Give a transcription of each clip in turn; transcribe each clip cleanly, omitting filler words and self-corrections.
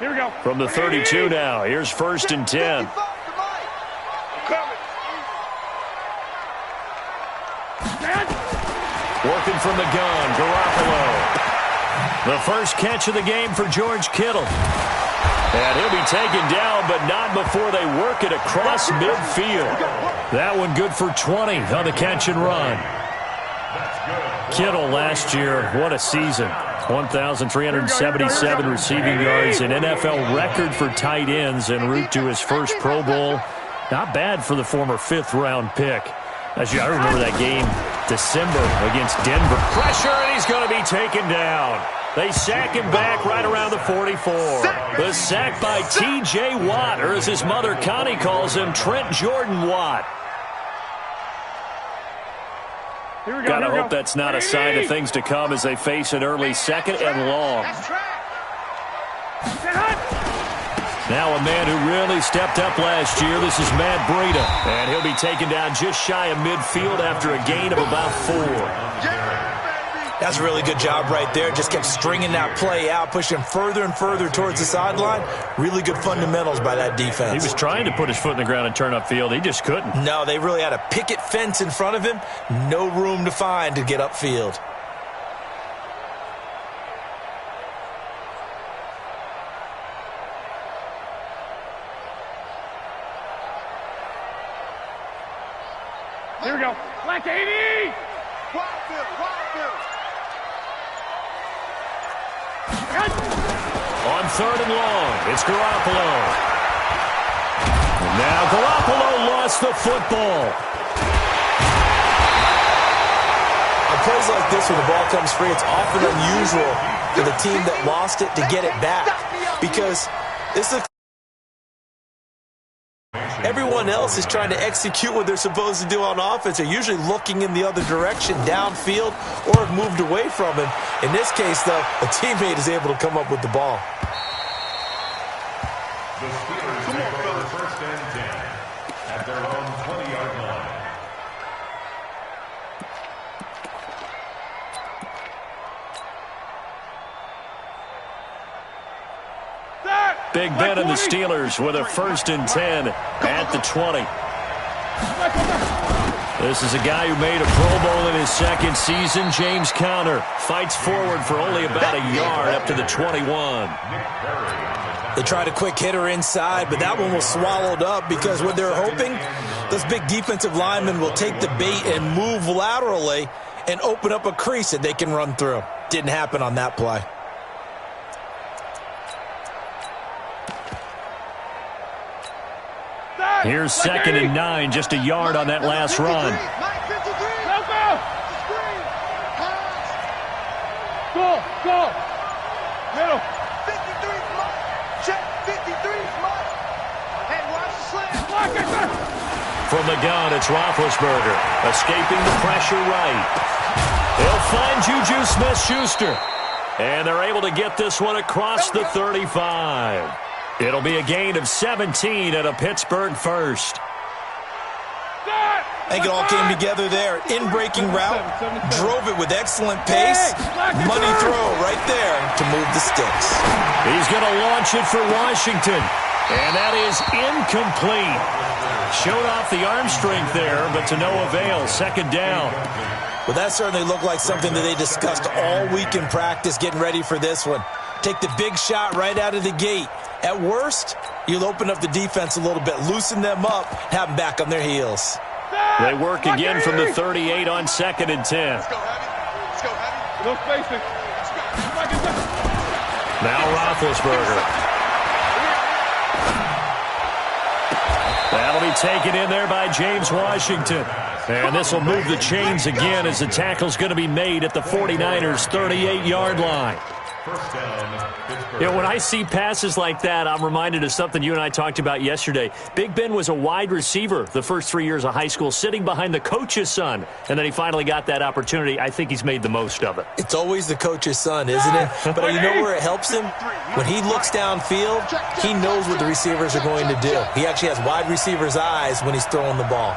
Here we go. From the 32 now, here's 1st and 10. Working from the gun, Garoppolo. The first catch of the game for George Kittle. And he'll be taken down, but not before they work it across midfield. That one good for 20 on the catch and run. Kittle last year, what a season. 1,377 receiving yards, an NFL record for tight ends en route to his first Pro Bowl. Not bad for the former 5th-round pick. I remember that game, December, against Denver. Pressure, and he's going to be taken down. They sack him back right around the 44. The sack by T.J. Watt, or as his mother Connie calls him, Trent Jordan Watt. Gotta hope that's not a sign of things to come as they face an early 2nd and long. Now a man who really stepped up last year. This is Matt Breida. And he'll be taken down just shy of midfield after a gain of about 4. That's a really good job right there. Just kept stringing that play out, pushing further and further towards the sideline. Really good fundamentals by that defense. He was trying to put his foot in the ground and turn upfield. He just couldn't. No, they really had a picket fence in front of him. No room to find to get upfield. Here we go. Black 80! On 3rd and long, it's Garoppolo. Now Garoppolo lost the football. On plays like this, when the ball comes free, it's often unusual for the team that lost it to get it back. Because this is everyone else is trying to execute what they're supposed to do on offense. They're usually looking in the other direction, downfield, or have moved away from him. In this case, though, a teammate is able to come up with the ball. The Steelers take over 1st and 10 at their own 20-yard line. Big Ben and the Steelers with a 1st and 10 at the 20. This is a guy who made a Pro Bowl in his 2nd season. James Conner fights forward for only about a yard up to the 21. They tried a quick hitter inside, but that one was swallowed up because what they're hoping, those big defensive linemen will take the bait and move laterally and open up a crease that they can run through. Didn't happen on that play. Here's 2nd and 9, just a yard on that last run. Go. Middle. 53, check 53, and watch the slam. From the gun, it's Roethlisberger, escaping the pressure right. They'll find Juju Smith-Schuster, and they're able to get this one across the 35. It'll be a gain of 17 and a Pittsburgh first. I think it all came together there. In-breaking route, drove it with excellent pace. Money throw right there to move the sticks. He's going to launch it for Washington, and that is incomplete. Showed off the arm strength there, but to no avail. 2nd down. Well, that certainly looked like something that they discussed all week in practice, getting ready for this one. Take the big shot right out of the gate. At worst, you'll open up the defense a little bit, loosen them up, have them back on their heels. They work again from the 38 on 2nd and 10. Let's go, heavy. No spacing. Now Roethlisberger. That'll be taken in there by James Washington. And this will move the chains again as the tackle's going to be made at the 49ers' 38-yard line. First down, Pittsburgh. Yeah, when I see passes like that, I'm reminded of something you and I talked about yesterday. Big Ben was a wide receiver the first 3 years of high school, sitting behind the coach's son, and then he finally got that opportunity. I think he's made the most of it. It's always the coach's son, isn't it? But you know where it helps him? When he looks downfield, he knows what the receivers are going to do. He actually has wide receivers' eyes when he's throwing the ball.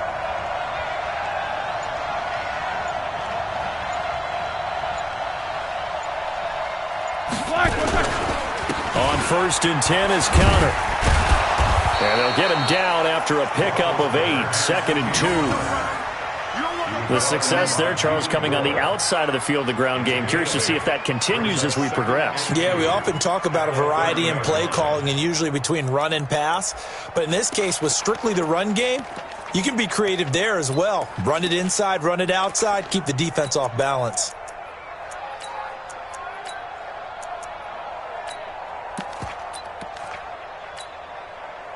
On 1st and 10 is Connor. And they'll get him down after a pickup of 8. 2nd and 2. The success there, Charles, coming on the outside of the field, the ground game. Curious to see if that continues as we progress. Yeah, we often talk about a variety in play calling and usually between run and pass. But in this case, with strictly the run game, you can be creative there as well. Run it inside, run it outside, keep the defense off balance.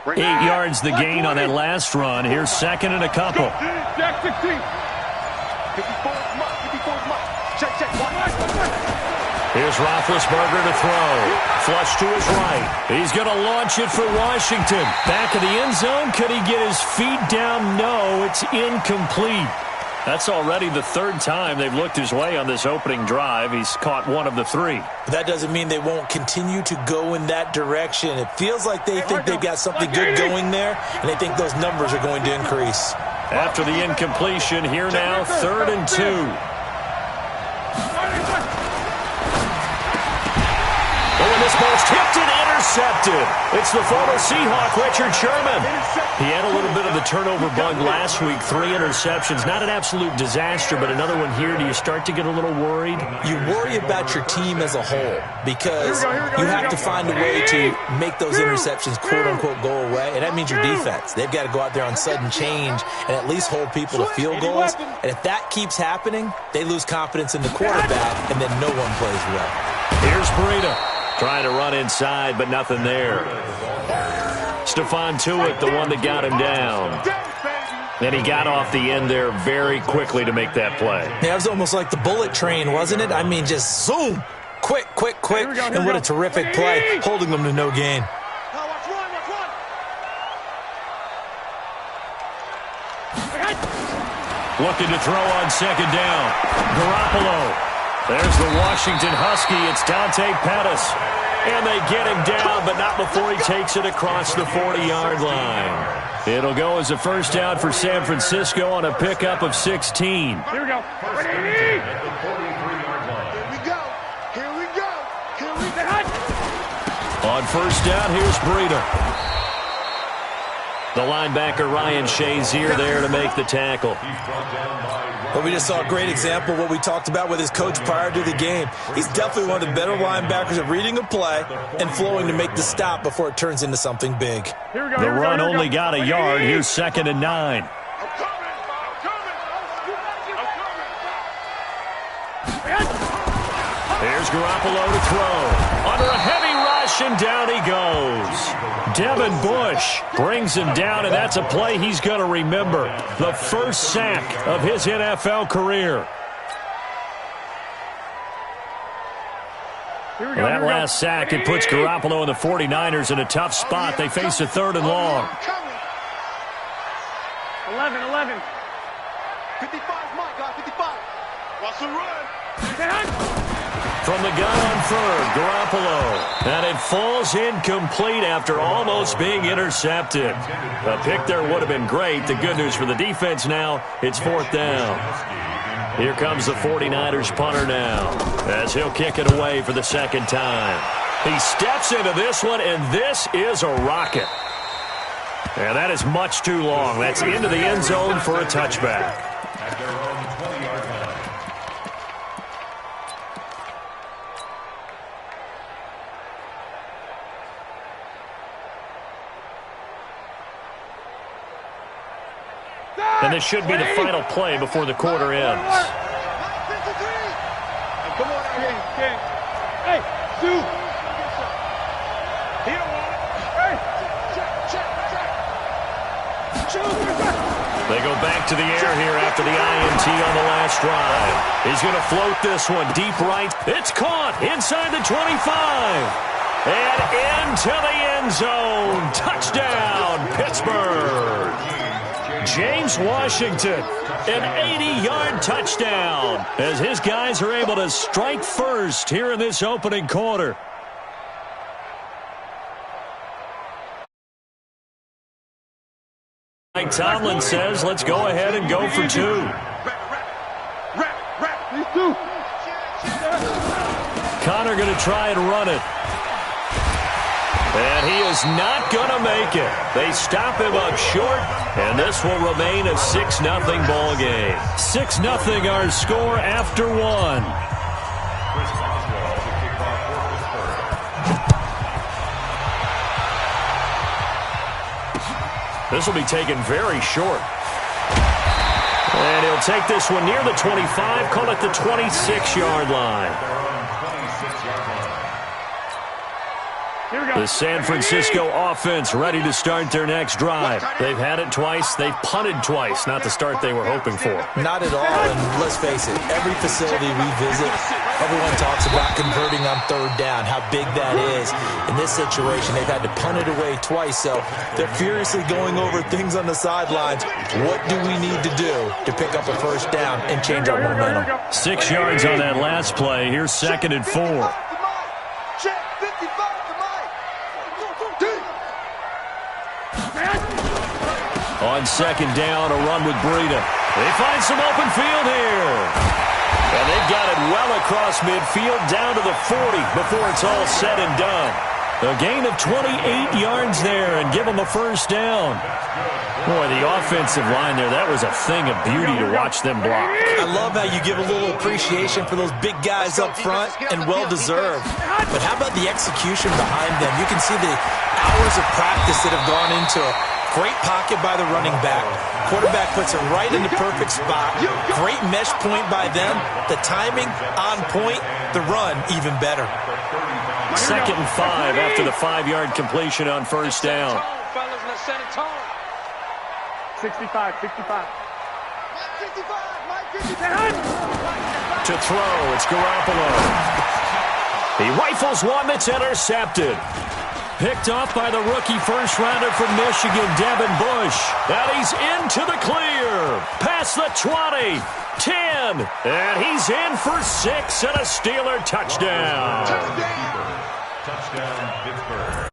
8 yards the gain on that last run. Here's 2nd and a couple. Jack 16. 54 check. Here's Roethlisberger to throw. Flush to his right. He's going to launch it for Washington. Back of the end zone. Could he get his feet down? No, it's incomplete. That's already the 3rd time they've looked his way on this opening drive. He's caught 1 of the 3. That doesn't mean they won't continue to go in that direction. It feels like they think they've got something good going there, and they think those numbers are going to increase. After the incompletion, here now, 3rd and 2. Oh, and this ball's tipped and intercepted. It's the former Seahawk, Richard Sherman. He had a little bit of the turnover bug last week, 3 interceptions. Not an absolute disaster, but another one here. Do you start to get a little worried? You worry about your team as a whole because you have to find a way to make those interceptions, quote-unquote, go away, and that means your defense. They've got to go out there on sudden change and at least hold people to field goals. And if that keeps happening, they lose confidence in the quarterback, and then no one plays well. Here's Breida. Trying to run inside, but nothing there. Stephon Tuitt, the one that got him down. And he got off the end there very quickly to make that play. Yeah, it was almost like the bullet train, wasn't it? I mean, just zoom. Quick. And what a terrific play, holding them to no gain. Looking to throw on 2nd down. Garoppolo. There's the Washington Husky. It's Dante Pettis. And they get him down, but not before he takes it across the 40-yard line. It'll go as a 1st down for San Francisco on a pickup of 16. Here we go. Here we go. On 1st down, here's Breida. The linebacker, Ryan Shazier, there to make the tackle. Well, we just saw a great example of what we talked about with his coach prior to the game. He's definitely one of the better linebackers at reading a play and flowing to make the stop before it turns into something big. The run only got a yard. Here's 2nd and 9. Here's Garoppolo to throw. Under a heavy rush, and down he goes. Devin Bush brings him down, and that's a play he's going to remember. The 1st sack of his NFL career. That last sack, it puts Garoppolo and the 49ers in a tough spot. They face a 3rd and long. 11. 55, Mike, 55. Watch the run. From the gun on 3rd, Garoppolo. And it falls incomplete after almost being intercepted. A pick there would have been great. The good news for the defense now, it's 4th down. Here comes the 49ers punter now as he'll kick it away for the 2nd time. He steps into this one, and this is a rocket. And that is much too long. That's into the end zone for a touchback. At their own 20-yard line. And this should be the final play before the quarter ends. Come on out here. Hey, Sue. He don't want it. Hey, check. They go back to the air here after the INT on the last drive. He's going to float this one deep right. It's caught inside the 25. And into the end zone. Touchdown, Pittsburgh. James Washington, an 80-yard touchdown as his guys are able to strike first here in this opening quarter. Mike Tomlin says, let's go ahead and go for 2. These 2. Connor going to try and run it. And he is not going to make it. They stop him up short, and this will remain a 6-0 ball game. 6-0 our score after one. This will be taken very short. And he'll take this one near the 25, call it the 26-yard line. The San Francisco offense ready to start their next drive. They've had it twice. They've punted twice. Not the start they were hoping for. Not at all, and let's face it, every facility we visit, everyone talks about converting on third down, how big that is. In this situation, they've had to punt it away twice, so they're furiously going over things on the sidelines. What do we need to do to pick up a first down and change our momentum? 6 yards on that last play. Here's 2nd and 4. On 2nd down, a run with Breida. They find some open field here. And they've got it well across midfield down to the 40 before it's all said and done. A gain of 28 yards there and give them a first down. Boy, the offensive line there, that was a thing of beauty to watch them block. I love how you give a little appreciation for those big guys up front, and well-deserved. But how about the execution behind them? You can see the hours of practice that have gone into it. Great pocket by the running back. Quarterback puts it right in the perfect spot. Great mesh point by them. The timing on point. The run even better. 2nd and 5 after the 5-yard completion on first down. 65. To throw, it's Garoppolo. He rifles one that's intercepted. Picked off by the rookie first-rounder from Michigan, Devin Bush. And he's into the clear. Past the 20, 10, and he's in for 6 and a Steeler touchdown. Touchdown, Pittsburgh.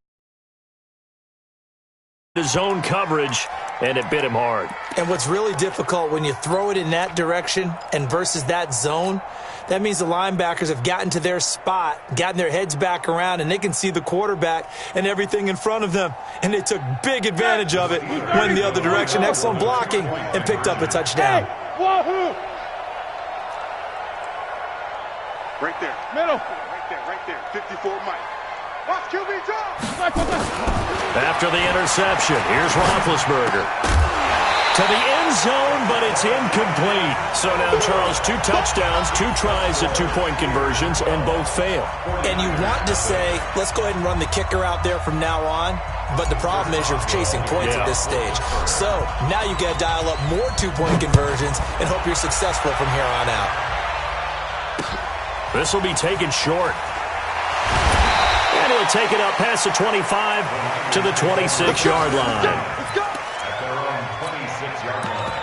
Zone coverage, and it bit him hard. And what's really difficult when you throw it in that direction and versus that zone, that means the linebackers have gotten to their spot, gotten their heads back around, and they can see the quarterback and everything in front of them. And they took big advantage of it, went the other direction, excellent blocking, and picked up a touchdown. Wahoo! Right there. Middle. Right there. 54 Mike. Watch QB drop. After the interception, here's Roethlisberger. To the end zone, but it's incomplete. So now, Charles, 2 touchdowns, 2 tries at 2-point conversions, and both fail. And you want to say, let's go ahead and run the kicker out there from now on. But the problem is you're chasing points at this stage. So now you got to dial up more 2-point conversions and hope you're successful from here on out. This will be taken short. And he'll take it up past the 25 to the 26-yard line. Let's go. At their own 26-yard line.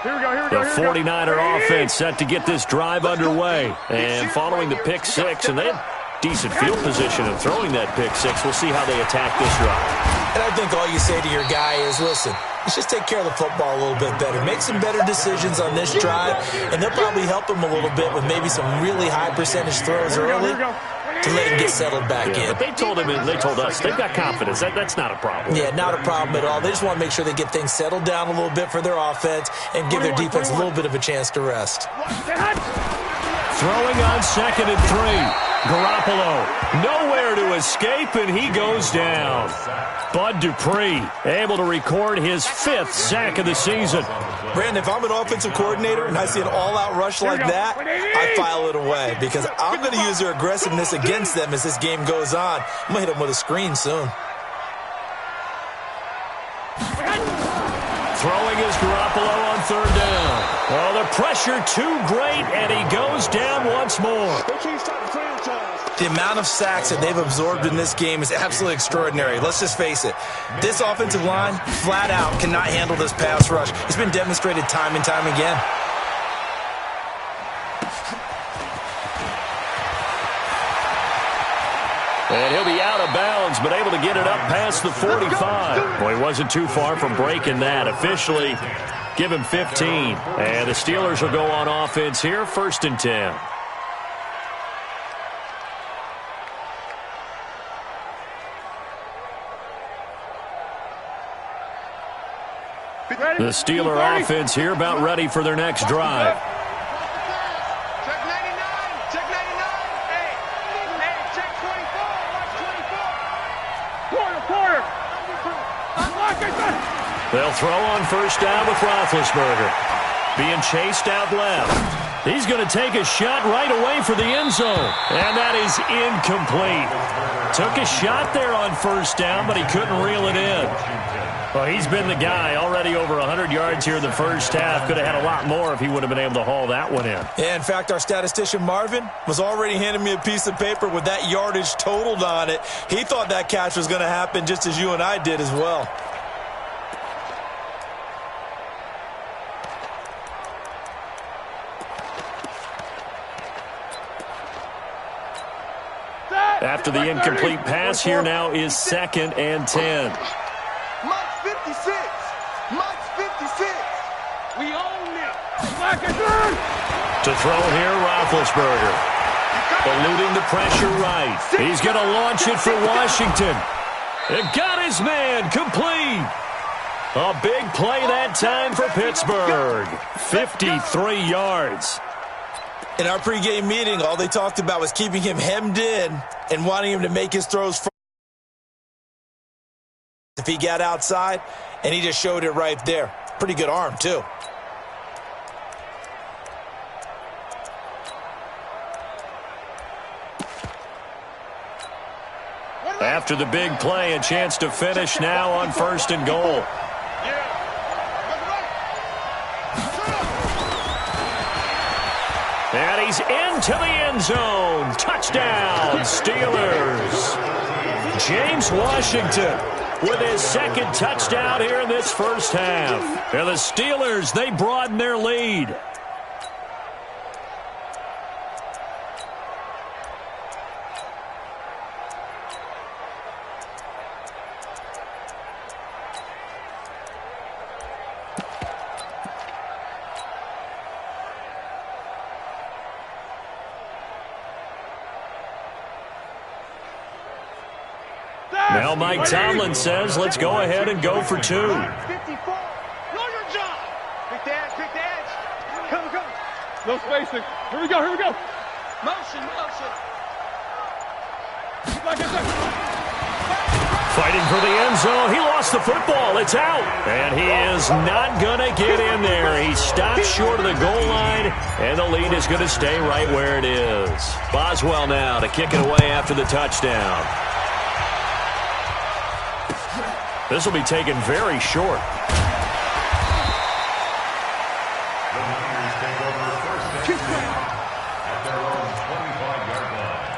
Here we go. The 49er offense set to get this drive underway. And following the pick 6, and they had decent field position in throwing that pick 6. We'll see how they attack this drive. And I think all you say to your guy is, listen, let's just take care of the football a little bit better. Make some better decisions on this drive, and they'll probably help him a little bit with maybe some really high percentage throws early to let him get settled back in. But they told him, and they told us, they've got confidence. That's not a problem. Yeah, not a problem at all. They just want to make sure they get things settled down a little bit for their offense and give their defense a little bit of a chance to rest. Throwing on 2nd and 3. Garoppolo, nowhere to escape, and he goes down. Bud Dupree able to record his 5th sack of the season. Brandon, if I'm an offensive coordinator and I see an all-out rush like that, I file it away because I'm going to use their aggressiveness against them as this game goes on. I'm going to hit them with a screen soon. Throwing is Garoppolo on 3rd down. Well, the pressure too great, and he goes down once more. The amount of sacks that they've absorbed in this game is absolutely extraordinary. Let's just face it. This offensive line, flat out, cannot handle this pass rush. It's been demonstrated time and time again. And he'll be out of bounds, but able to get it up past the 45. Boy, he wasn't too far from breaking that. Officially, give him 15. And the Steelers will go on offense here, 1st and 10. The Steeler offense here about ready for their next drive. Check 99. Check 99. Hey, check 24. Watch 24. Quarter. They'll throw on first down with Roethlisberger. Being chased out left. He's going to take a shot right away for the end zone. And that is incomplete. Took a shot there on first down, but he couldn't reel it in. Well, he's been the guy. Already over 100 yards here in the first half. Could have had a lot more if he would have been able to haul that one in. Yeah, in fact, our statistician Marvin was already handing me a piece of paper with that yardage totaled on it. He thought that catch was going to happen just as you and I did as well. After the incomplete pass, here now is 2nd and 10. Mike's 56. Mike's 56. We own it. To throw here, Roethlisberger. Eluding the pressure right. He's going to launch it for Washington. It got his man complete. A big play that time for Pittsburgh. 53 yards. In our pregame meeting, all they talked about was keeping him hemmed in and wanting him to make his throws if he got outside, and he just showed it right there. Pretty good arm, too. After the big play, a chance to finish now on 1st and goal. And he's into the end zone. Touchdown, Steelers. James Washington with his 2nd touchdown here in this first half. And the Steelers, they broaden their lead. Now Mike Tomlin says, let's go ahead and go for 2. 54. Know your job. Pick the edge. Pick the edge. Come. No spacing. Here we go. Motion. Fighting for the end zone. He lost the football. It's out. And he is not going to get in there. He stopped short of the goal line, and the lead is going to stay right where it is. Boswell now to kick it away after the touchdown. This will be taken very short. The Niners take over 1st and 10 at their own 25-yard line.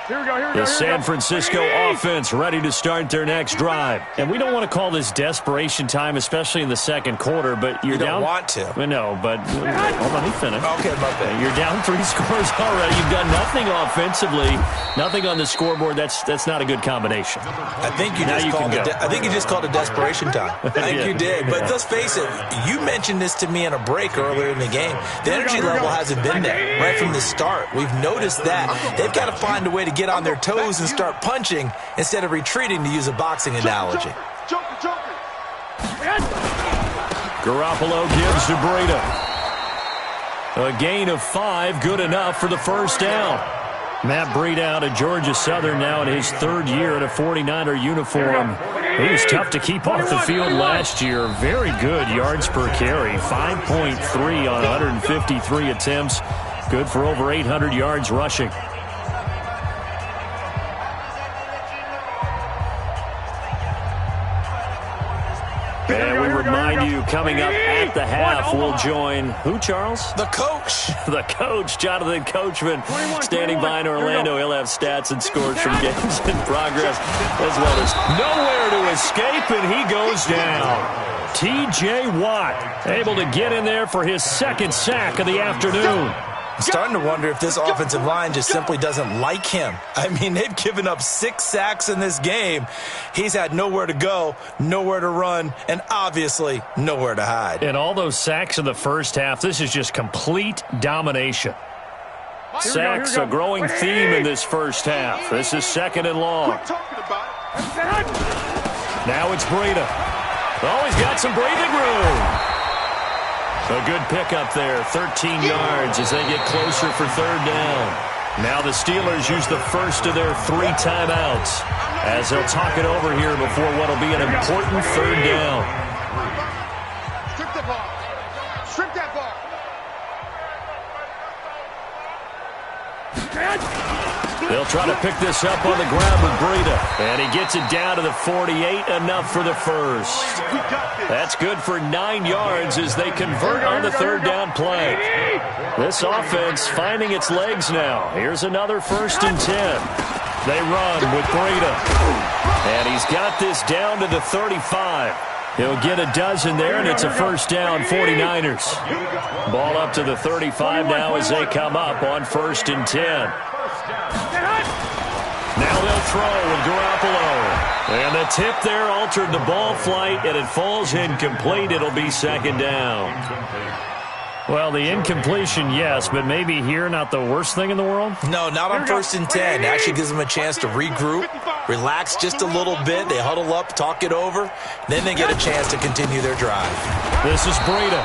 Here we go. The San Francisco offense ready to start their next drive. And we don't want to call this desperation time, especially in the second quarter, but you're down. You don't want to. No, but hold on, let me finish. Okay, my bad. You're down 3 scores already. You've done nothing offensively, nothing on the scoreboard. That's not a good combination. I think you just called it desperation time. I think you did. But let's face it, you mentioned this to me in a break earlier in the game. The energy level hasn't been there right from the start. We've noticed that. They've got to find a way to get on their toes and start punching instead of retreating, to use a boxing analogy. Joker. Garoppolo gives to Breida. A gain of 5, good enough for the first down. Matt Breida out of Georgia Southern now in his 3rd year in a 49er uniform. He was tough to keep off the field last year. Very good yards per carry. 5.3 on 153 attempts. Good for over 800 yards rushing. And we remind you, coming up at the half, we'll join who, Charles? The coach. The coach, Jonathan Coachman, standing by in Orlando. He'll have stats and scores from games in progress, as well as nowhere to escape, and he goes down. T.J. Watt able to get in there for his 2nd sack of the afternoon. I'm starting to wonder if this offensive line just simply doesn't like him. I mean, they've given up 6 sacks in this game. He's had nowhere to go, nowhere to run, and obviously nowhere to hide. And all those sacks in the first half, this is just complete domination. Sacks, a growing theme in this first half. This is 2nd and long. Quit talking about it. Now it's Breida. Oh, he's got some breathing room. A good pickup there, 13 yards as they get closer for third down. Now the Steelers use the first of their 3 timeouts as they'll talk it over here before what will be an important third down. Strip the ball. Strip that ball. They'll try to pick this up on the ground with Breida. And he gets it down to the 48, enough for the first. That's good for 9 yards as they convert on the third down play. This offense finding its legs now. Here's another 1st and 10. They run with Breida. And he's got this down to the 35. He'll get a dozen there, and it's a 1st down, 49ers. Ball up to the 35 now as they come up on 1st and 10. Now they'll throw with Garoppolo. And the tip there altered the ball flight, and it falls incomplete. It'll be 2nd down. Well, the incompletion, yes, but maybe here not the worst thing in the world? No, not on 1st and 10. It actually gives them a chance to regroup, relax just a little bit. They huddle up, talk it over, then they get a chance to continue their drive. This is Breida.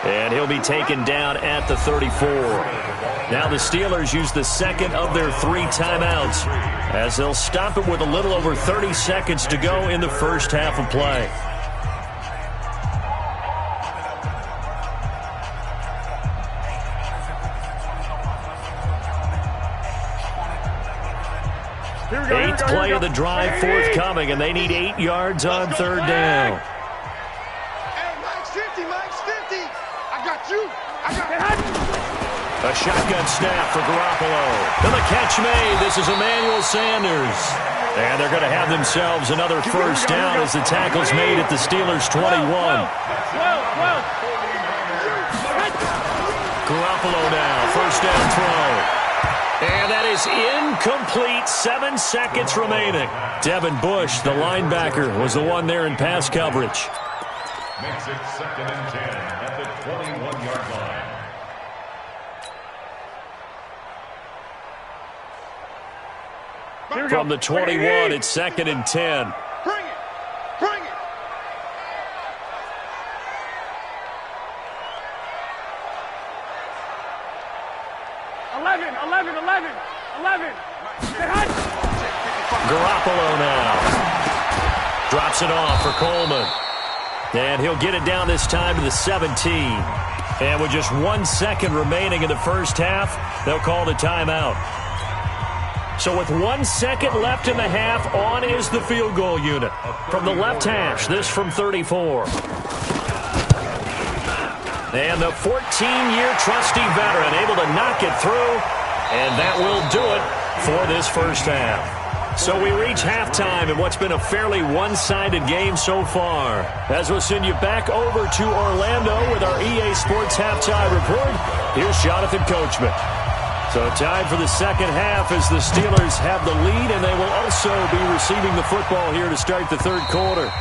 And he'll be taken down at the 34. Now the Steelers use the second of their 3 timeouts as they'll stop it with a little over 30 seconds to go in the first half of play. Eighth play of the drive forthcoming, and they need 8 yards on third down. Hey, Mike's 50, Mike's 50. I got you. I got A shotgun snap for Garoppolo. And the catch made. This is Emmanuel Sanders. And they're going to have themselves another 1st down as the tackle's made at the Steelers' 21. Garoppolo now, 1st down throw. And that is incomplete. 7 seconds remaining. Devin Bush, the linebacker, was the one there in pass coverage. Makes it 2nd and 10 at the 21-yard line. From the 21, it's 2nd and 10. Bring it. Bring it. Garoppolo now. Drops it off for Coleman. And he'll get it down this time to the 17. And with just 1 second remaining in the first half, they'll call the timeout. So with 1 second left in the half, on is the field goal unit. From the left hash, this from 34. And the 14-year trusty veteran able to knock it through. And that will do it for this first half. So we reach halftime in what's been a fairly one-sided game so far. As we'll send you back over to Orlando with our EA Sports Halftime Report, here's Jonathan Coachman. So time for the second half as the Steelers have the lead, and they will also be receiving the football here to start the third quarter.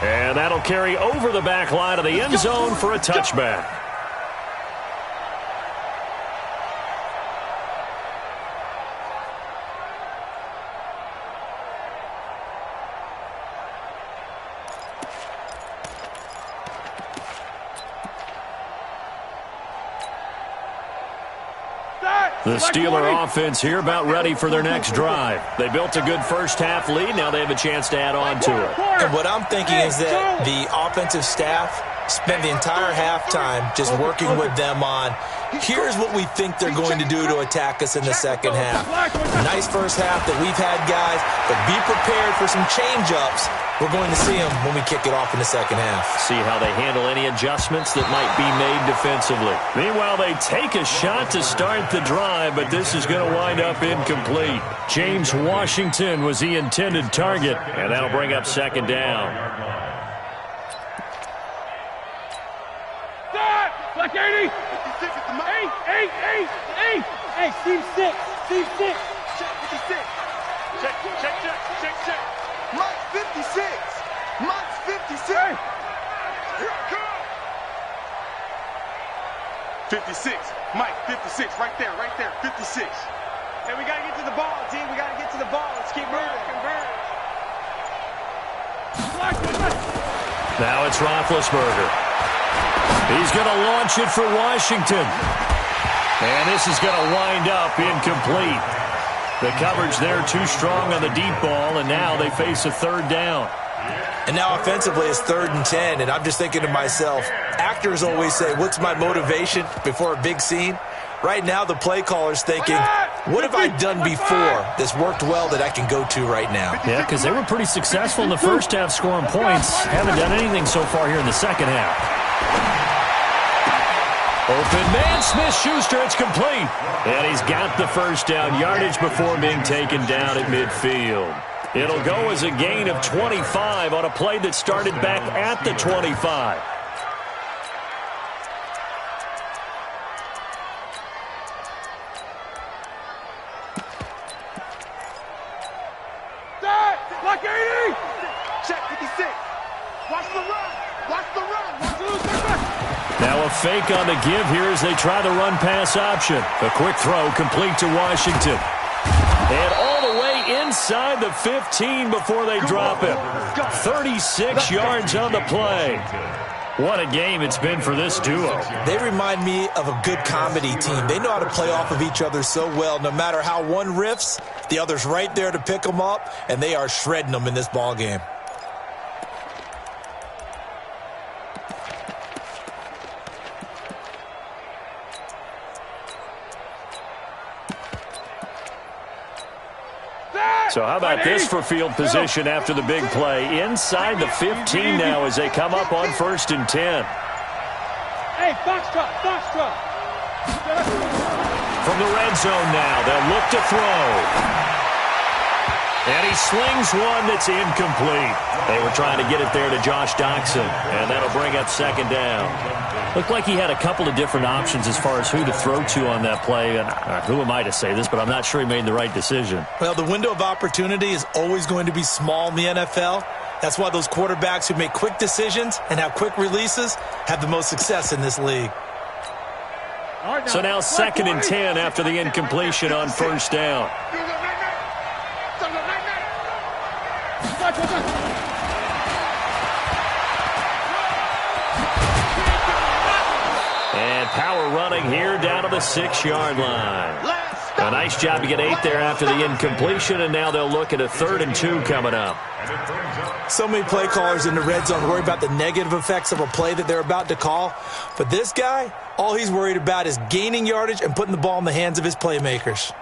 And that'll carry over the back line of the end zone for a touchback. The Steeler offense here about ready for their next drive. They built a good first half lead. Now they have a chance to add on to it. And what I'm thinking is that the offensive staff spent the entire halftime just working with them on, here's what we think they're going to do to attack us in the second half. Nice first half that we've had, guys, but be prepared for some change-ups. We're going to see them when we kick it off in the second half. See how they handle any adjustments that might be made defensively. Meanwhile, they take a shot to start the drive, but this is going to wind up incomplete. James Washington was the intended target, and that'll bring up second down. Like 80. 8. Hey, Steve 6. Steve 6. Check 56. Check. Mike 56. Mike's 56. Here I come. 56. Mike 56. Right there. 56. Hey, we got to get to the ball, team. We got to get to the ball. Let's keep moving. Now it's Roethlisberger. He's going to launch it for Washington. And this is going to wind up incomplete. The coverage there too strong on the deep ball, and now they face a third down. And now offensively it's 3rd and 10, and I'm just thinking to myself, actors always say, what's my motivation before a big scene? Right now the play caller's thinking, what have I done before that's worked well that I can go to right now? Yeah, because they were pretty successful in the first half scoring points. Haven't done anything so far here in the second half. Open man, Smith-Schuster, it's complete. And he's got the first down yardage before being taken down at midfield. It'll go as a gain of 25 on a play that started back at the 25. Block 80! Check 56. Watch the run. Watch the run. Watch the run. Now a fake on the give here as they try the run-pass option. A quick throw complete to Washington. And all the way inside the 15 before they drop him. 36 yards on the play. What a game it's been for this duo. They remind me of a good comedy team. They know how to play off of each other so well. No matter how one riffs, the other's right there to pick them up, and they are shredding them in this ball game. So how about this for field position after the big play? Inside the 15 now as they come up on 1st and 10. Hey, box truck. From the red zone now, they'll look to throw. And he slings one that's incomplete. They were trying to get it there to Josh Doxson, and that'll bring up 2nd down. Looked like he had a couple of different options as far as who to throw to on that play. And who am I to say this, but I'm not sure he made the right decision. Well, the window of opportunity is always going to be small in the NFL. That's why those quarterbacks who make quick decisions and have quick releases have the most success in this league. So now 2nd and 10 after the incompletion on 1st down. And power running here down to the 6-yard line. A nice job to get 8 there after the incompletion, and now they'll look at a 3rd and 2 coming up. So many play callers in the red zone worry about the negative effects of a play that they're about to call. But this guy, all he's worried about is gaining yardage and putting the ball in the hands of his playmakers.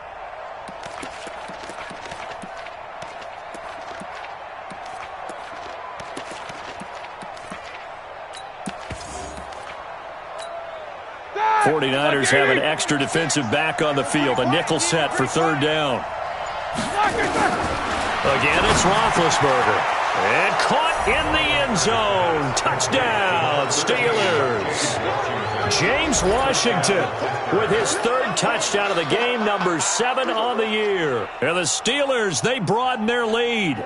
The 49ers have an extra defensive back on the field. A nickel set for 3rd down. Again, it's Roethlisberger. And caught in the end zone. Touchdown, Steelers. James Washington with his 3rd touchdown of the game, number 7 on the year. And the Steelers, they broaden their lead.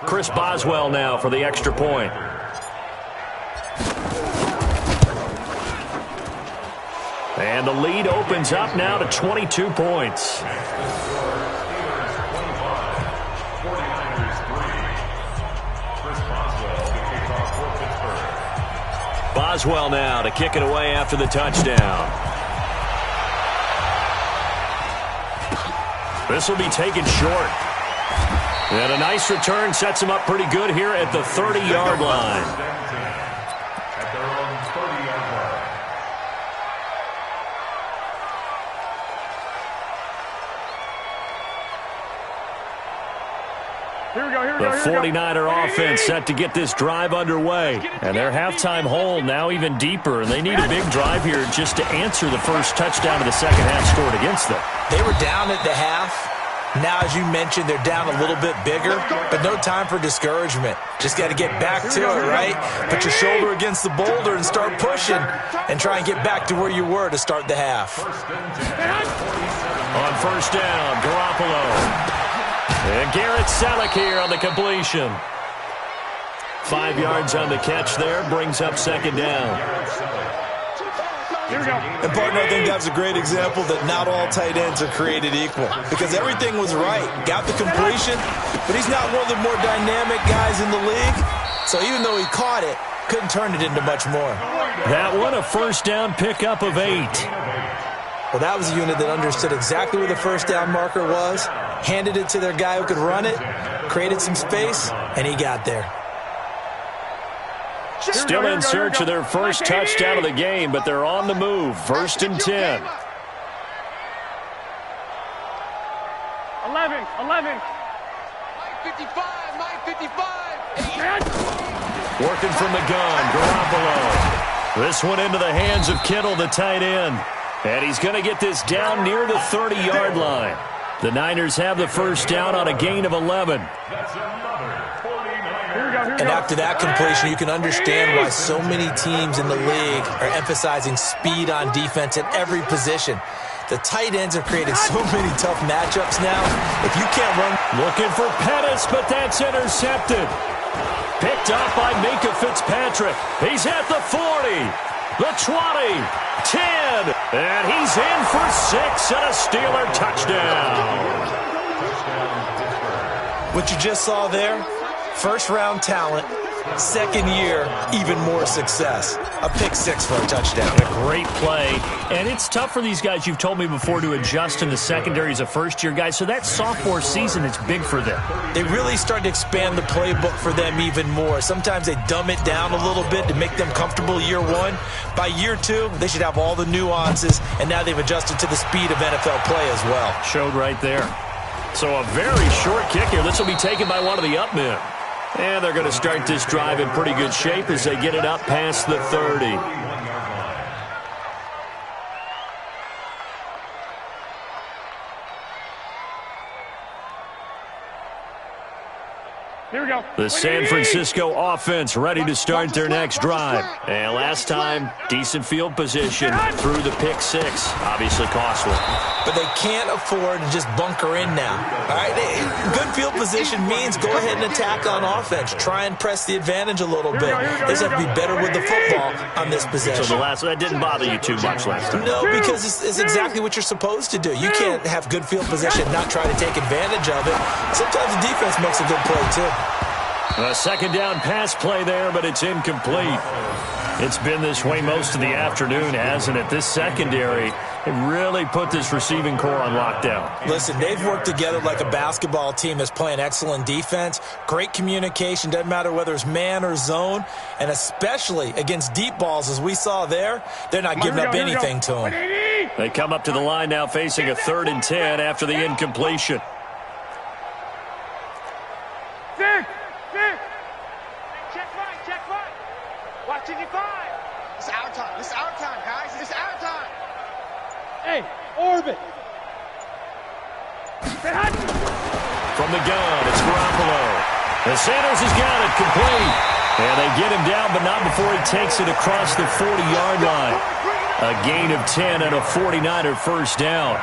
Chris Boswell now for the extra point. And the lead opens up now to 22 points. Boswell now to kick it away after the touchdown. This will be taken short. And a nice return sets him up pretty good here at the 30-yard line. At their own 30-yard line. Here we go, here we The go, here we go. 49er offense set to get this drive underway. And their halftime hole now even deeper. And they need a big drive here just to answer the first touchdown of the second half scored against them. They were down at the half. Now, as you mentioned, they're down a little bit bigger, but no time for discouragement. Just got to get back to it, right? Put your shoulder against the boulder and start pushing and try and get back to where you were to start the half. On first down, Garoppolo. And Garrett Selleck here on the completion. 5 yards on the catch there, brings up second down. Here we go. And, partner, I think that was a great example that not all tight ends are created equal because everything was right. Got the completion, but he's not one of the more dynamic guys in the league. So even though he caught it, couldn't turn it into much more. That one, a first down pickup of 8. Well, that was a unit that understood exactly where the first down marker was, handed it to their guy who could run it, created some space, and he got there. Still in search of their first touchdown of the game, but they're on the move. First and 10. 11. Mike 55, Mike 55. Working from the gun, Garoppolo. This one into the hands of Kittle, the tight end. And he's going to get this down near the 30-yard line. The Niners have the first down on a gain of 11. And after that completion, you can understand why so many teams in the league are emphasizing speed on defense at every position. The tight ends have created so many tough matchups now. If you can't run... Looking for Pettis, but that's intercepted. Picked up by Minka Fitzpatrick. He's at the 40, the 20, 10, and he's in for 6 and a Steeler touchdown. What you just saw there, first-round talent, second year, even more success. A pick 6 for a touchdown. A great play. And it's tough for these guys, you've told me before, to adjust in the secondary as a first-year guy. So that sophomore season, it's big for them. They really started to expand the playbook for them even more. Sometimes they dumb it down a little bit to make them comfortable year one. By year 2, they should have all the nuances, and now they've adjusted to the speed of NFL play as well. Showed right there. So a very short kick here. This will be taken by one of the up men. And they're going to start this drive in pretty good shape as they get it up past the 30. Here we go. The San Francisco offense ready to start their next drive. And last time, decent field position through the pick 6. Obviously costly. But they can't afford to just bunker in now. All right, good field position means go ahead and attack on offense. Try and press the advantage a little bit. They just have to be better with the football on this possession. So that didn't bother you too much last time? No, because it's exactly what you're supposed to do. You can't have good field position and not try to take advantage of it. Sometimes the defense makes a good play, too. A second down pass play there, but it's incomplete. It's been this way most of the afternoon, hasn't it? This secondary, it really put this receiving core on lockdown. Listen, they've worked together like a basketball team that's playing excellent defense. Great communication, doesn't matter whether it's man or zone, and especially against deep balls, as we saw there, they're not giving up anything to them. They come up to the line now facing a 3rd and 10 after the incompletion. Check right. Watch it, 5. It's our time. It's our time, guys. It's our time. Hey, orbit. From the gun, it's Garoppolo. And Sanders has got it complete. And they get him down, but not before he takes it across the 40-yard line. A gain of 10 and a 49er first down.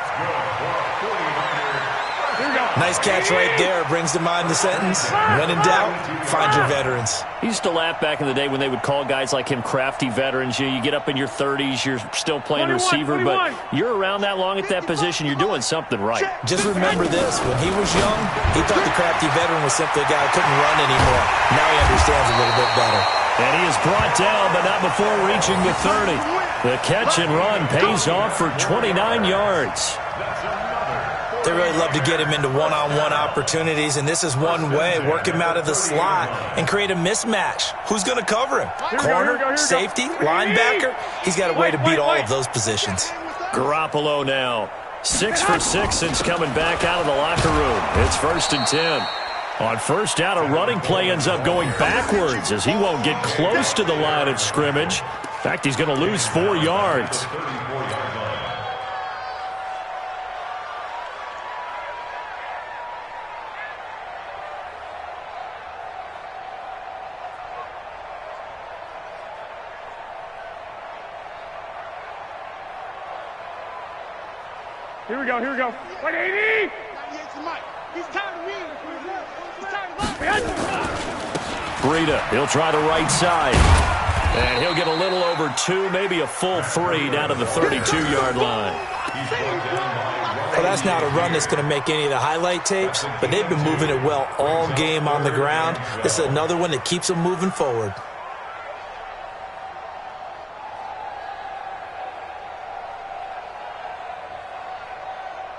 Here we go. Nice catch right there. Brings to mind the sentence, when in doubt, find your veterans. He used to laugh back in the day when they would call guys like him crafty veterans. You get up in your 30s, you're still playing receiver, but you're around that long at that position, you're doing something right. Just remember this. When he was young, he thought the crafty veteran was simply a guy who couldn't run anymore. Now he understands a little bit better. And he is brought down, but not before reaching the 30. The catch and run pays off for 29 yards. They really love to get him into one-on-one opportunities, and this is one way. Work him out of the slot and create a mismatch. Who's going to cover him? Corner, safety, linebacker? He's got a way to beat all of those positions. Garoppolo now. 6 for 6 since coming back out of the locker room. It's 1st and 10. On first down, a running play ends up going backwards as he won't get close to the line of scrimmage. In fact, he's going to lose 4 yards. Here we go, here we go. 180! He's tired of me. He's tired of us. Breida, he'll try the right side. And he'll get a little over 2, maybe a full 3 down to the 32-yard line. Well, that's not a run that's going to make any of the highlight tapes, but they've been moving it well all game on the ground. This is another one that keeps them moving forward.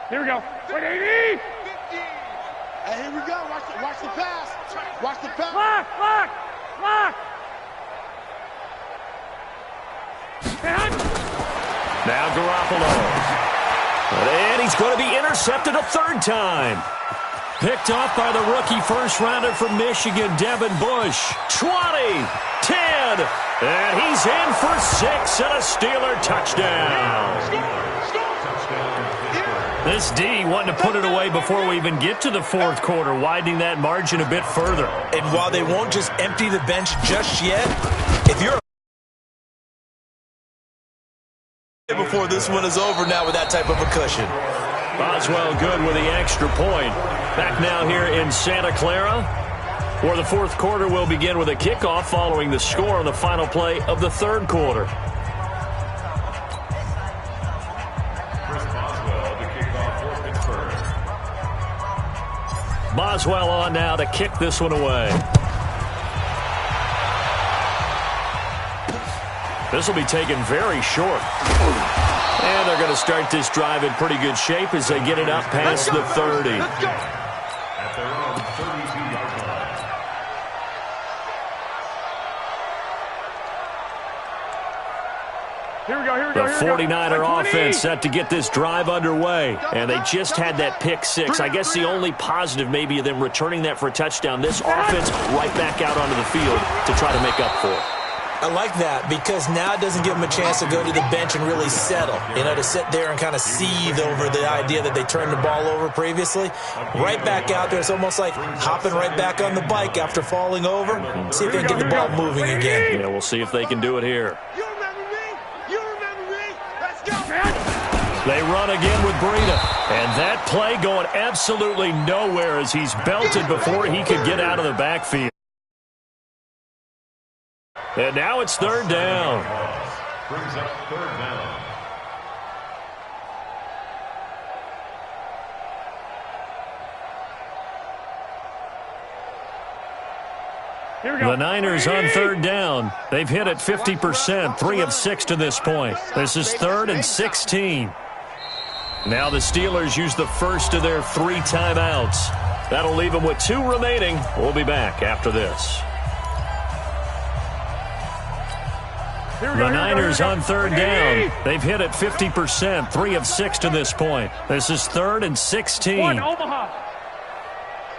Here we go. 180! Hey, here we go. Watch the pass. Watch the pass. Lock! Now Garoppolo. And he's going to be intercepted a 3rd time. Picked off by the rookie first-rounder from Michigan, Devin Bush. 20, 10, and he's in for 6 and a Steeler touchdown. This D wanting to put it away before we even get to the 4th quarter, widening that margin a bit further. And while they won't just empty the bench just yet, if you're before this one is over now with that type of a cushion. Boswell good with the extra point. Back now here in Santa Clara, where the 4th quarter will begin with a kickoff following the score on the final play of the 3rd quarter. Boswell on now to kick this one away. This will be taken very short. And they're going to start this drive in pretty good shape as they get it up past the 30. At their own 32-yard line. Here we go. The 49er offense set to get this drive underway. And they just had that pick 6. I guess the only positive maybe of them returning that for a touchdown. This offense right back out onto the field to try to make up for it. I like that because now it doesn't give them a chance to go to the bench and really settle. You know, to sit there and kind of seethe over the idea that they turned the ball over previously. Right back out there. It's almost like hopping right back on the bike after falling over. See if they can get the ball moving again. Yeah, we'll see if they can do it here. You remember me? You remember me? Let's go. They run again with Breida. And that play going absolutely nowhere as he's belted before he could get out of the backfield. And now it's 3rd down. Brings up 3rd down. Here we go. The Niners on 3rd down. They've hit it 50%, 3 of 6 to this point. This is 3rd and 16. Now the Steelers use the first of their 3 timeouts. That'll leave them with 2 remaining. We'll be back after this. The Niners on 3rd down. They've hit it 50%, 3 of 6 to this point. This is 3rd and 16. Omaha.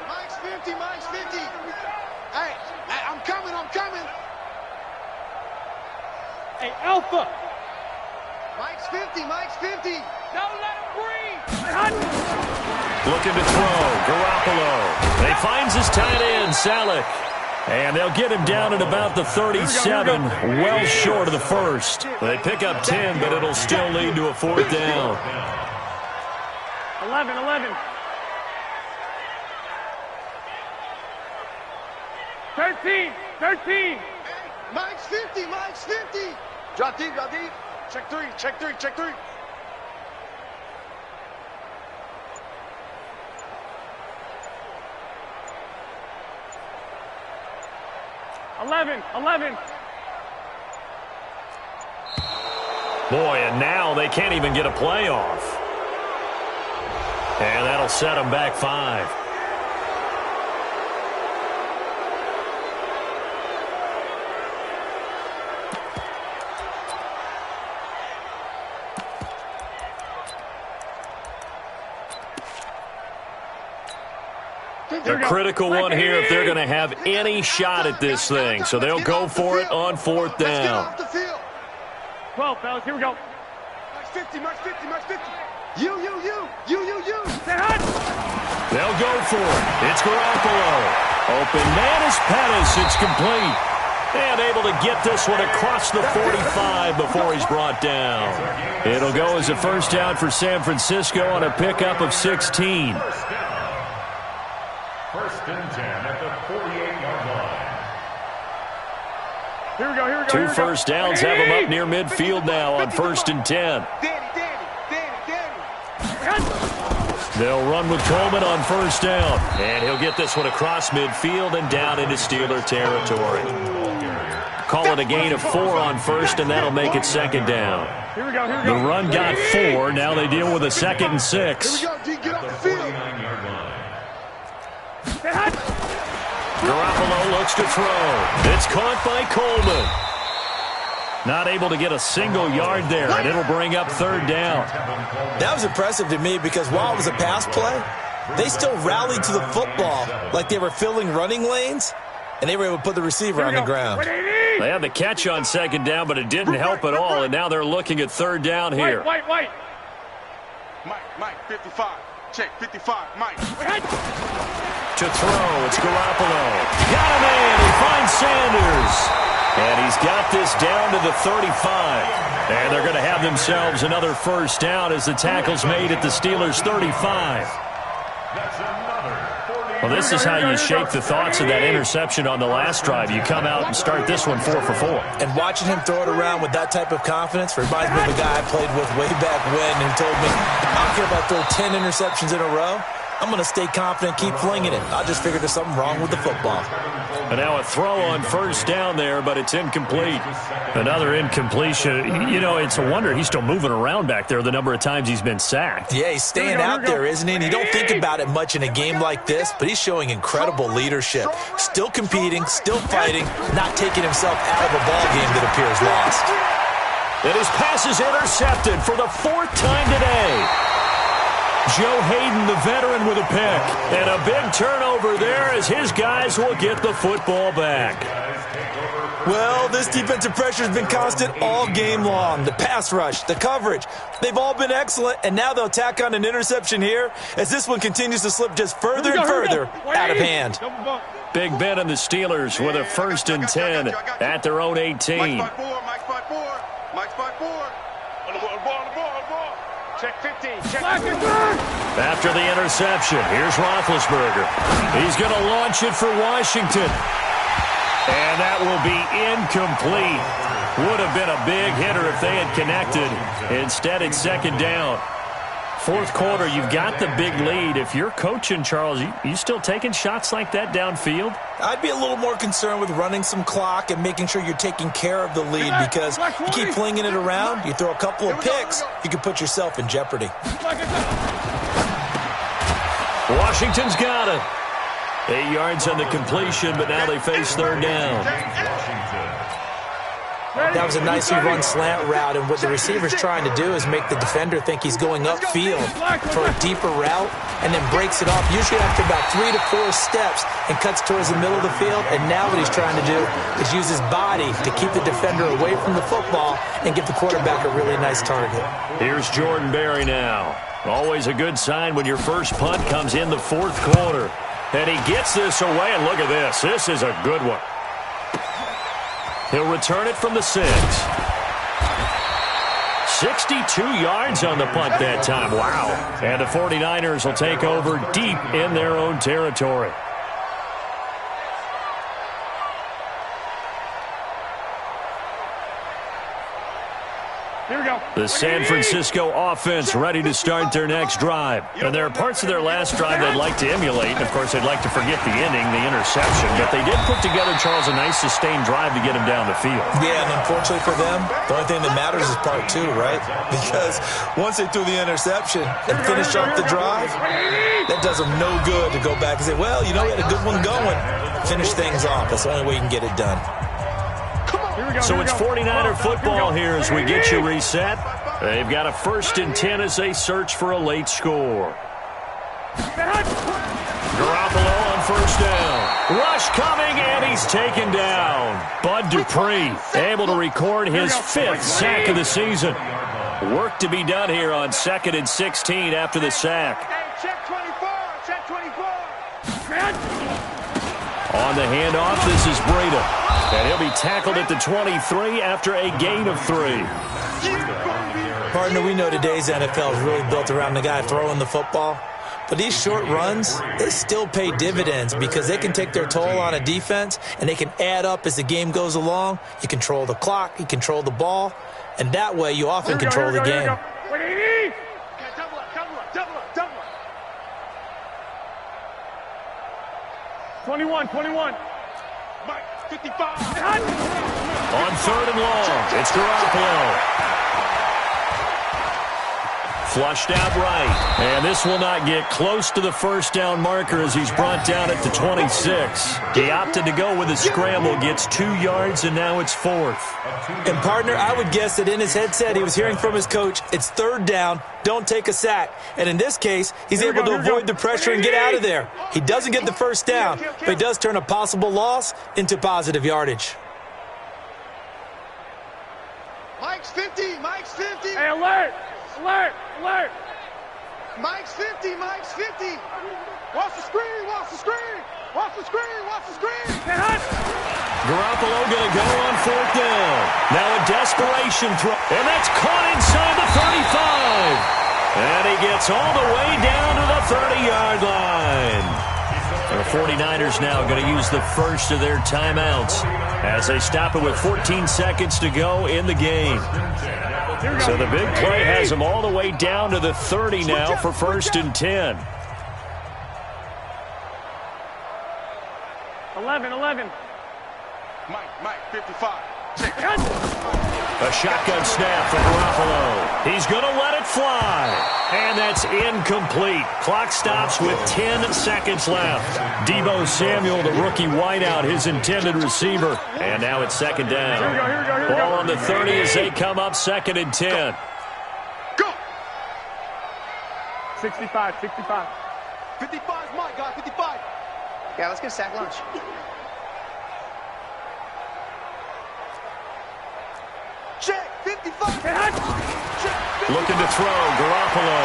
Mike's 50, Mike's 50. Hey, I'm coming. Hey, Alpha. Mike's 50, Mike's 50. Don't let him breathe. Looking to throw. Garoppolo. He finds his tight end, Salek. And they'll get him down at about the 37, well short of the first. They pick up 10, but it'll still lead to a 4th down. 11. 13. 13. Mike's 50. Mike's 50. Drop deep. Drop deep. Check three. Check three. Check three. 11. 11. Boy, and now they can't even get a playoff. And that'll set them back 5. A critical one here if they're going to have any shot at this thing. So they'll go for it on 4th down. 12, fellas. Here we go. Mike's 50. Mike's 50. Mike's 50. You. Stay hot. They'll go for it. It's Garoppolo. Open man is Pettis. It's complete. And able to get this one across the 45 before he's brought down. It'll go as a first down for San Francisco on a pickup of 16. First and 10 at the 48-yard line. Here we go. Here we go. Two first downs have him up near midfield now on 1st and 10. Danny. They'll run with Coleman on 1st down. And he'll get this one across midfield and down into Steeler territory. Call it a gain of 4 on 1st, and that'll make it 2nd down. Here we go. Here we The go. run got 4. Now they deal with a 2nd and 6. Here we go, D. Get off the field. 49-yard line. Stay hot. Garoppolo looks to throw. It's caught by Coleman. Not able to get a single yard there, and it'll bring up 3rd down. That was impressive to me because while it was a pass play, they still rallied to the football like they were filling running lanes, and they were able to put the receiver on the ground. They had the catch on 2nd down, but it didn't help at all, and now they're looking at 3rd down here. White. Mike, 55. Check, 55. Mike. To throw, it's Garoppolo. Got him in. He finds Sanders. And he's got this down to the 35. And they're going to have themselves another first down as the tackle's made at the Steelers' 35. Well, this is how you shake the thoughts of that interception on the last drive. You come out and start this one 4 for 4. And watching him throw it around with that type of confidence reminds me of a guy I played with way back when who told me, I don't care if I throw 10 interceptions in a row. I'm going to stay confident, keep flinging it. I just figured there's something wrong with the football. And now a throw on 1st down there, but it's incomplete. Another incompletion. You know, it's a wonder he's still moving around back there the number of times he's been sacked. Yeah, he's staying out there, isn't he? And you don't think about it much in a game like this, but he's showing incredible leadership. Still competing, still fighting, not taking himself out of a ball game that appears lost. And his pass is intercepted for the 4th time today. Joe Hayden, the veteran, with a pick. And a big turnover there as his guys will get the football back. Well, this defensive pressure has been constant all game long. The pass rush, the coverage, they've all been excellent, and now they'll tack on an interception here as this one continues to slip just further and further out of hand. Big Ben and the Steelers with a 1st and 10 at their own 18. Mike's 5-4. On the ball. Check 15. Check. After the interception, here's Roethlisberger. He's going to launch it for Washington. And that will be incomplete. Would have been a big hitter if they had connected. Instead, it's 2nd down. 4th quarter, you've got the big lead. If you're coaching, Charles, you still taking shots like that downfield? I'd be a little more concerned with running some clock and making sure you're taking care of the lead because you keep flinging it around, you throw a couple of picks, you can put yourself in jeopardy. Washington's got it. 8 yards on the completion, but now they face 3rd down. That was a nicely run slant route, and what the receiver's trying to do is make the defender think he's going upfield for a deeper route and then breaks it off, usually after about 3 to 4 steps, and cuts towards the middle of the field. And now what he's trying to do is use his body to keep the defender away from the football and give the quarterback a really nice target. Here's Jordan Berry now. Always a good sign when your first punt comes in the 4th quarter. And he gets this away, and look at this. This is a good one. He'll return it from the 6. 62 yards on the punt that time. Wow. And the 49ers will take over deep in their own territory. Here we go. The San Francisco offense ready to start their next drive. And there are parts of their last drive they'd like to emulate. And, of course, they'd like to forget the inning, the interception. But they did put together, Charles, a nice sustained drive to get him down the field. Yeah, and unfortunately for them, the only thing that matters is part two, right? Because once they threw the interception and finished off the drive, that does them no good to go back and say, well, you know, we had a good one going. Finish things off. That's the only way you can get it done. So it's 49er football here as we get you reset. They've got a 1st and 10 as they search for a late score. Garoppolo on 1st down. Rush coming, and he's taken down. Bud Dupree able to record his 5th sack of the season. Work to be done here on 2nd and 16 after the sack. Hey, check 24, check 24. On the handoff, this is Breida. And he'll be tackled at the 23 after a gain of 3. Partner, we know today's NFL is really built around the guy throwing the football. But these short runs, they still pay dividends because they can take their toll on a defense, and they can add up as the game goes along. You control the clock, you control the ball, and that way you often control the game. Okay, double up, double up, double up, double up. 21. Mike, 55. On 3rd and long, it's Garoppolo. Flushed out right. And this will not get close to the 1st down marker as he's brought down at the 26. He opted to go with a scramble, gets 2 yards, and now it's 4th. And, partner, I would guess that in his headset he was hearing from his coach, it's 3rd down, don't take a sack. And in this case, he's able to avoid the pressure and get out of there. He doesn't get the 1st down, but he does turn a possible loss into positive yardage. Mike's 50, Mike's 50. Hey, alert. Mike's 50, Mike's 50. Watch the screen, watch the screen. Watch the screen, watch the screen. Garoppolo going to go on 4th down. Now a desperation throw. And that's caught inside the 35. And he gets all the way down to the 30-yard line. The 49ers now going to use the first of their timeouts as they stop it with 14 seconds to go in the game. So the big play has them all the way down to the 30 now for 1st and 10. 11. Mike, 55. A shotgun snap for Garoppolo. He's going to let it fly. And that's incomplete. Clock stops with 10 seconds left. Deebo Samuel, the rookie wideout, his intended receiver. And now it's 2nd down. Here we go. Ball on the 30 as they come up 2nd and 10. Go. 65. 55 is Mike, guys, 55. Yeah, let's get a sack lunch. Check, 55. Looking to throw, Garoppolo.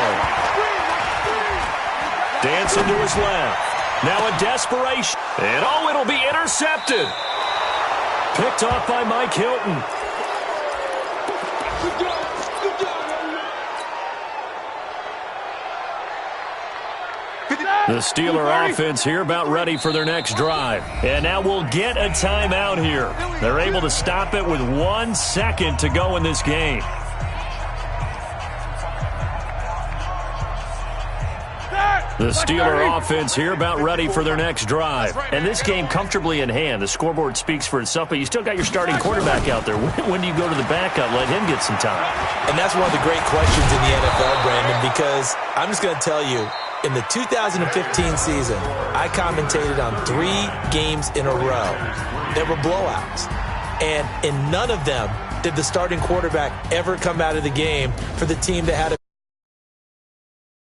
Dancing to his left. Now a desperation. And it'll be intercepted. Picked off by Mike Hilton. The Steeler offense here about ready for their next drive. And now we'll get a timeout here. They're able to stop it with 1 second to go in this game. The Steeler offense here about ready for their next drive. And this game comfortably in hand. The scoreboard speaks for itself, but you still got your starting quarterback out there. When do you go to the backup? Let him get some time. And that's one of the great questions in the NFL, Brandon, because I'm just going to tell you, in the 2015 season, I commentated on 3 games in a row. There were blowouts. And in none of them did the starting quarterback ever come out of the game for the team that had a